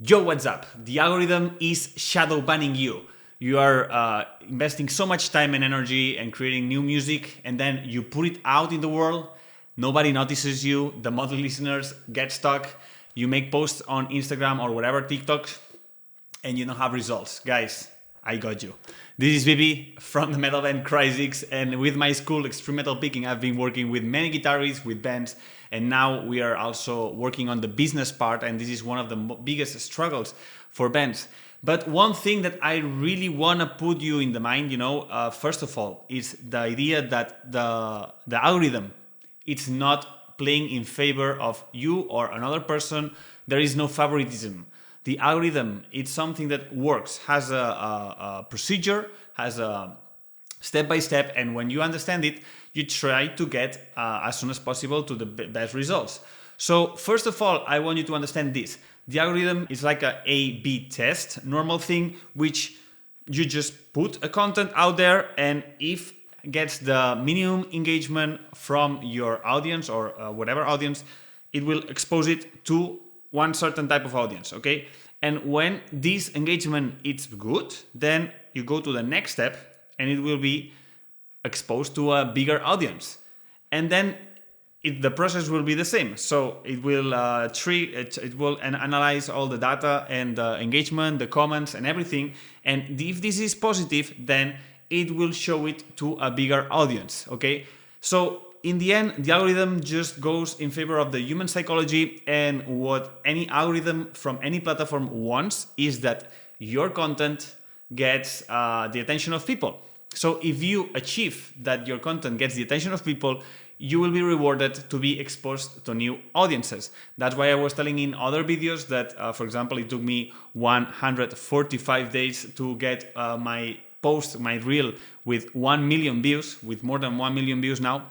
Yo, what's up? The algorithm is shadow banning you. You are investing so much time and energy and creating new music, and then you put it out in the world. Nobody notices you. The monthly listeners get stuck. You make posts on Instagram or whatever, TikTok, and you don't have results. Guys, I got you. This is Vivi from the metal band Cryzix, and with my school Extreme Metal Picking, I've been working with many guitarists, with bands, and now we are also working on the business part, and this is one of the biggest struggles for bands. But one thing that I really want to put you in the mind, first of all, is the idea that the algorithm, it's not playing in favor of you or another person. There is no favoritism. The algorithm, it's something that works, has a procedure, has a step-by-step, and when you understand it, you try to get as soon as possible to the best results. So first of all, I want you to understand this. The algorithm is like a A/B test, normal thing, which you just put a content out there, and if gets the minimum engagement from your audience or whatever audience, it will expose it to one certain type of audience, okay? And when this engagement is good, then you go to the next step and it will be exposed to a bigger audience. And then the process will be the same. So it will it will analyze all the data and the engagement, the comments and everything. And if this is positive, then it will show it to a bigger audience, okay? So in the end, the algorithm just goes in favor of the human psychology, and what any algorithm from any platform wants is that your content gets the attention of people. So if you achieve that your content gets the attention of people, you will be rewarded to be exposed to new audiences. That's why I was telling in other videos that, for example, it took me 145 days to get my post, my reel with 1 million views, with more than 1 million views now.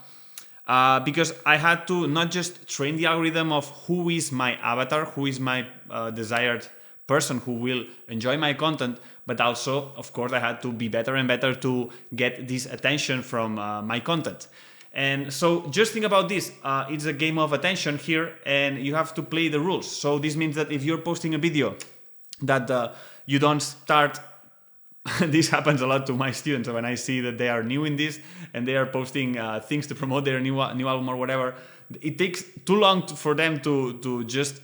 Because I had to not just train the algorithm of who is my avatar, who is my desired person who will enjoy my content, but also, of course, I had to be better and better to get this attention from my content. And so just think about this. It's a game of attention here, and you have to play the rules. So this means that if you're posting a video that you don't start this happens a lot to my students when I see that they are new in this and they are posting things to promote their new album or whatever. It takes too long for them to just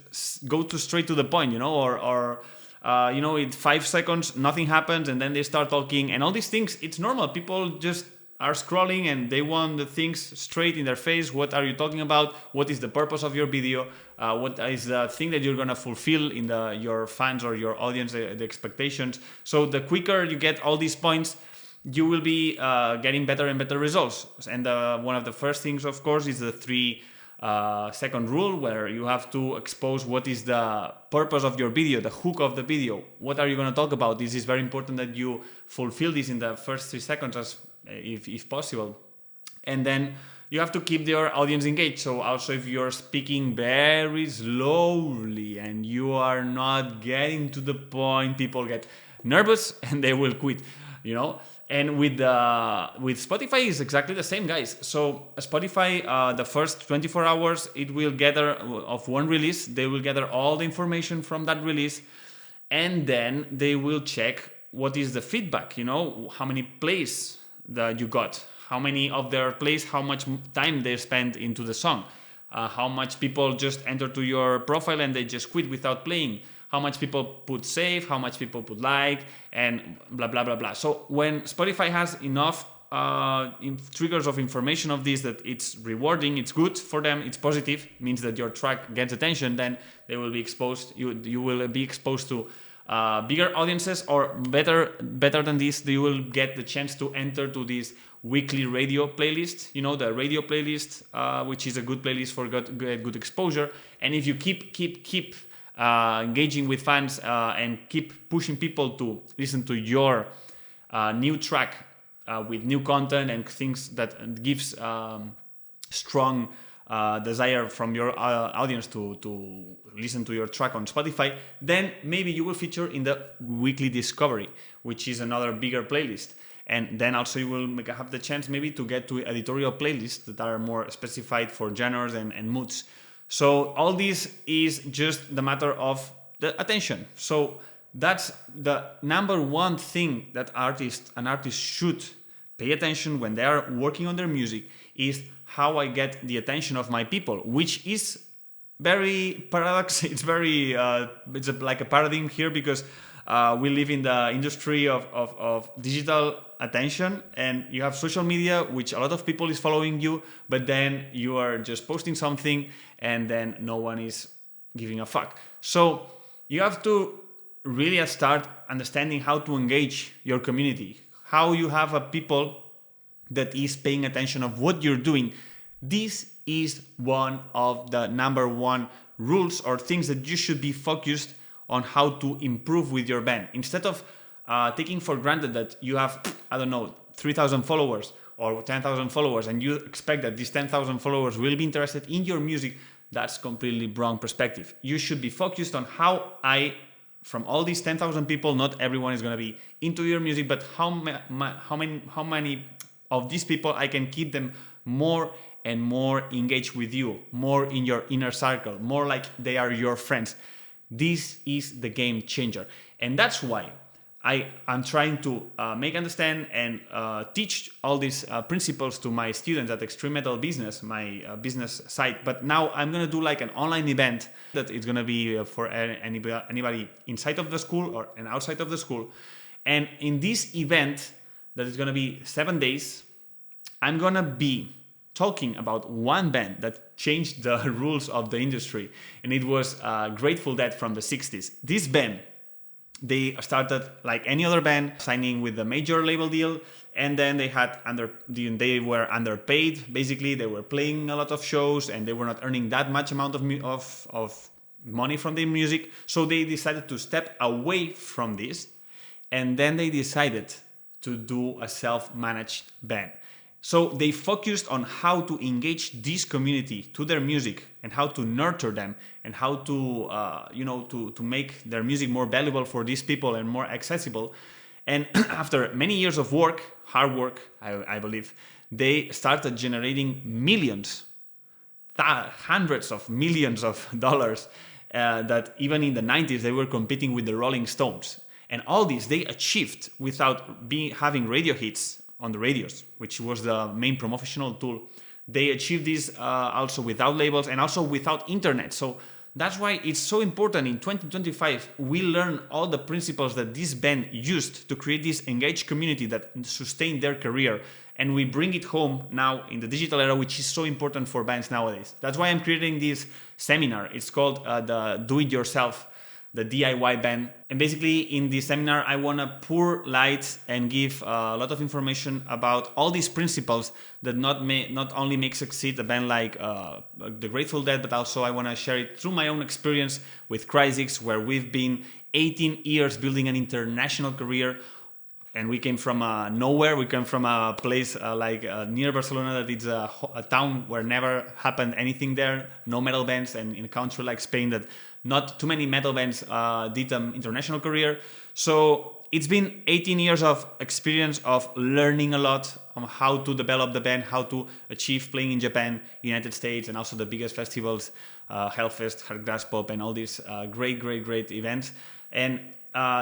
go straight to the point, or in 5 seconds nothing happens and then they start talking and all these things. It's normal. People just are scrolling and they want the things straight in their face. What are you talking about? What is the purpose of your video? What is the thing that you're gonna fulfill in your fans or your audience, the expectations? So the quicker you get all these points, you will be getting better and better results. And one of the first things, of course, is the 3-second rule, where you have to expose what is the purpose of your video, the hook of the video. What are you gonna talk about? This is very important that you fulfill this in the first 3 seconds if possible. And then you have to keep your audience engaged. So also if you're speaking very slowly and you are not getting to the point, people get nervous and they will quit, And with Spotify is exactly the same, guys. So Spotify, the first 24 hours, it will gather of one release. They will gather all the information from that release, and then they will check what is the feedback, how many plays that you got, how many of their plays, how much time they spend into the song, how much people just enter to your profile and they just quit without playing, how much people put save, how much people put like, and blah, blah, blah, blah. So when Spotify has enough triggers of information of this, that it's rewarding, it's good for them, it's positive, means that your track gets attention, then they will be exposed, you will be exposed to bigger audiences, or better than this, you will get the chance to enter to this weekly radio playlist, the radio playlist, which is a good playlist for good exposure. And if you keep engaging with fans and keep pushing people to listen to your new track with new content and things that gives strong desire from your audience to listen to your track on Spotify, then maybe you will feature in the weekly discovery, which is another bigger playlist. And then also you will have the chance maybe to get to editorial playlists that are more specified for genres and moods. So all this is just the matter of the attention. So that's the number one thing that an artist should pay attention when they are working on their music, is how I get the attention of my people, which is very paradox. It's very like a paradigm here, because we live in the industry of digital attention, and you have social media, which a lot of people is following you, but then you are just posting something and then no one is giving a fuck. So you have to really start understanding how to engage your community, how you have a people that is paying attention of what you're doing. This is one of the number one rules or things that you should be focused on, how to improve with your band. Instead of taking for granted that you have, I don't know, 3,000 followers or 10,000 followers, and you expect that these 10,000 followers will be interested in your music, that's completely wrong perspective. You should be focused on how from all these 10,000 people, not everyone is going to be into your music, but how many of these people I can keep them more and more engaged with you, more in your inner circle, more like they are your friends. This is the game changer. And that's why I'm trying to make understand and teach all these principles to my students at Extreme Metal Business, my business site. But now I'm going to do like an online event that is going to be for anybody inside of the school and outside of the school. And in this event, that is going to be 7 days, I'm going to be talking about one band that changed the rules of the industry. And it was Grateful Dead from the 60s. This band, they started like any other band, signing with a major label deal, and then they were underpaid. Basically, they were playing a lot of shows and they were not earning that much amount of money from their music. So they decided to step away from this, and then they decided to do a self-managed band. So they focused on how to engage this community to their music and how to nurture them and how to, to make their music more valuable for these people and more accessible. And after many years of work, hard work, I believe, they started generating millions, hundreds of millions of dollars that even in the 90s they were competing with the Rolling Stones. And all this they achieved without having radio hits on the radios, which was the main promotional tool. They achieved this also without labels and also without internet. So that's why it's so important in 2025 we learn all the principles that this band used to create this engaged community that sustained their career, and we bring it home now in the digital era, which is so important for bands nowadays. That's why I'm creating this seminar. It's called the Do It Yourself, the DIY band. And basically in this seminar, I want to pour light and give a lot of information about all these principles that not only make succeed a band like the Grateful Dead, but also I want to share it through my own experience with Cryzix, where we've been 18 years building an international career. And we came from nowhere. We came from a place near Barcelona that it's a town where never happened anything there. No metal bands, and in a country like Spain that not too many metal bands did an international career. So it's been 18 years of experience of learning a lot on how to develop the band, how to achieve playing in Japan, United States, and also the biggest festivals, Hellfest, Hard Grass Pop, and all these great events. And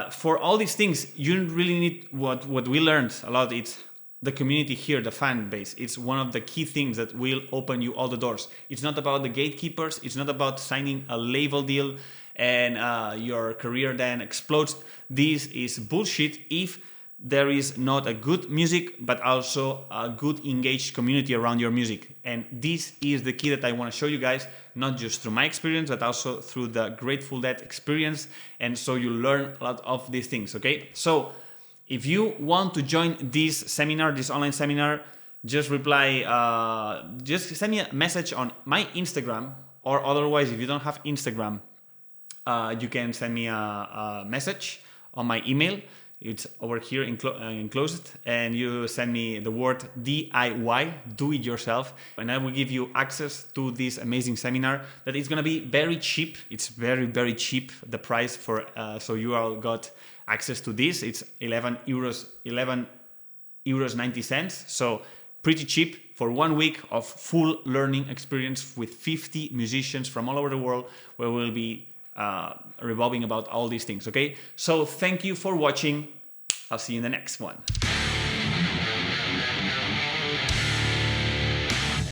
for all these things, you really need what we learned a lot. It's the community here, the fan base. It's one of the key things that will open you all the doors. It's not about the gatekeepers. It's not about signing a label deal and your career then explodes. This is bullshit if there is not a good music, but also a good engaged community around your music. And this is the key that I want to show you guys, not just through my experience, but also through the Grateful Dead experience. And so you learn a lot of these things, okay? So if you want to join this seminar, this online seminar, just just send me a message on my Instagram, or otherwise, if you don't have Instagram, you can send me a message on my email. It's over here enclosed, and you send me the word DIY, do it yourself, and I will give you access to this amazing seminar that is going to be very cheap. It's very cheap, the price for, so you all got access to this. It's 11 euros 90 cents. So pretty cheap for 1 week of full learning experience with 50 musicians from all over the world, where we'll be revolving about all these things, okay? So thank you for watching. I'll see you in the next one.